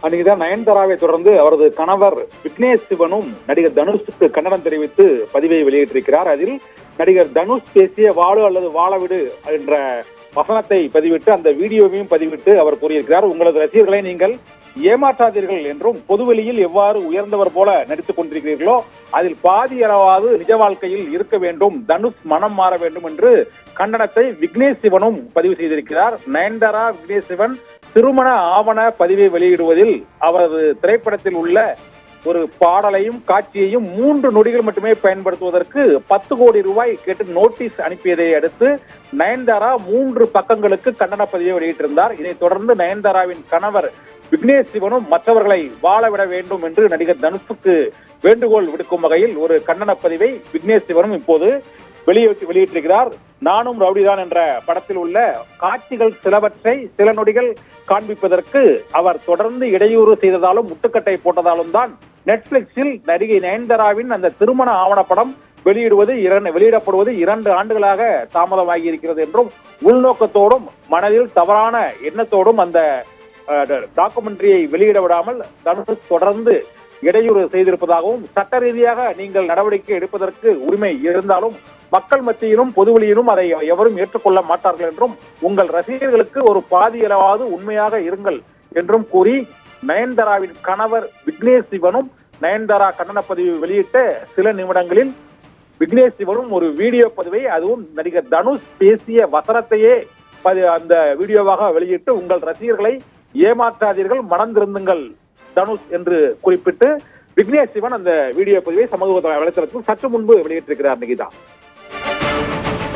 அன்னைக்குதான் நயன்தாராவை தொடர்ந்து அவரது கணவர் விக்னேஷ் சிவனும் நடிகர் தனுஷுக்கு கண்டனம் தெரிவித்து பதிவை வெளியிட்டிருக்கிறார். அதில் நடிகர் தனுஷ் பேசிய வாழு அல்லது வாழவிடு என்ற வசனத்தை பதிவிட்டு அந்த வீடியோவையும் பதிவிட்டு அவர் கூறியிருக்கிறார். உங்களது ரசிகர்களை நீங்கள் ஏமாற்றாதீர்கள் என்றும், பொதுவெளியில் எவ்வாறு உயர்ந்தவர் போல நடித்துக் கொண்டிருக்கிறீர்களோ அதில் பாதி அளவாவது நிஜ வாழ்க்கையில் இருக்க வேண்டும், தனுஷ் மனம் மாற வேண்டும் என்று கண்டனத்தை விக்னேஷ் சிவனும் பதிவு செய்திருக்கிறார். நயன்தாரா விக்னேஷ் சிவன் திருமண ஆவண பதிவை வெளியிடுவதில் அவரது திரைப்படத்தில் உள்ள ஒரு பாடலையும் காட்சியையும் 3 நொடிகள் மட்டுமே பயன்படுத்துவதற்கு 10 கோடி ரூபாய் கேட்டு நோட்டீஸ் அனுப்பியதை அடுத்து நயன்தாரா 3 பக்கங்களுக்கு கண்டன பதிவை வெளியிட்டிருந்தார். இதைத் தொடர்ந்து நயன்தாராவின் கணவர் விக்னேஷ் சிவனும் மற்றவர்களை வாழவிட வேண்டும் என்று நடிகர் தனுஷுக்கு வேண்டுகோள் விடுக்கும் வகையில் ஒரு கண்டன பதிவை விக்னேஷ் சிவனும் இப்போது வெளியிட்டிருக்கிறார். நானும் ரவுடிதான் என்ற படத்தில் உள்ள காட்சிகள் சிலவற்றை சில நொடிகள் காண்பிப்பதற்கு அவர் தொடர்ந்து இடையூறு செய்ததாலும் முட்டுக்கட்டை போட்டதாலும் தான் நெட்ஃபிளிக்ஸில் நடிகை நயன்தாராவின் அந்த திருமண ஆவணப்படம் வெளியிடப்படுவது 2 ஆண்டுகளாக தாமதமாகி இருக்கிறது என்றும், உள்நோக்கத்தோடும் மனதில் தவறான எண்ணத்தோடும் அந்த டாக்குமெண்ட்ரியை வெளியிட விடாமல் தனுஷ் தொடர்ந்து இடையூறு செய்திருப்பதாகவும், சட்ட ரீதியாக நீங்கள் நடவடிக்கை எடுப்பதற்கு உரிமை இருந்தாலும் மக்கள் மத்தியிலும் பொதுவெளியிலும் அதை எவரும் ஏற்றுக்கொள்ள மாட்டார்கள் என்றும், உங்கள் ரசிகர்களுக்கு ஒரு பாதி அளவாவது உண்மையாக இருங்கள் என்றும் கூறி நயன்தாராவின் கணவர் விக்னேஷ் சிவனும் நயன்தாரா கண்டன பதிவு வெளியிட்ட சில நிமிடங்களில் விக்னேஷ் சிவனும் ஒரு வீடியோ பதிவை, அதுவும் நடிகர் தனுஷ் பேசிய வசனத்தையே அந்த வீடியோவாக வெளியிட்டு, உங்கள் ரசிகர்களை ஏமாற்றாதீர்கள், மனம் திருந்துங்கள் தனுஷ் என்று குறிப்பிட்டு விக்னேஷ் சிவன் அந்த வீடியோ பதிவை சமூக வலைதளத்தில் சற்று முன்பு வெளியிட்டிருக்கிறார். நிகிதா.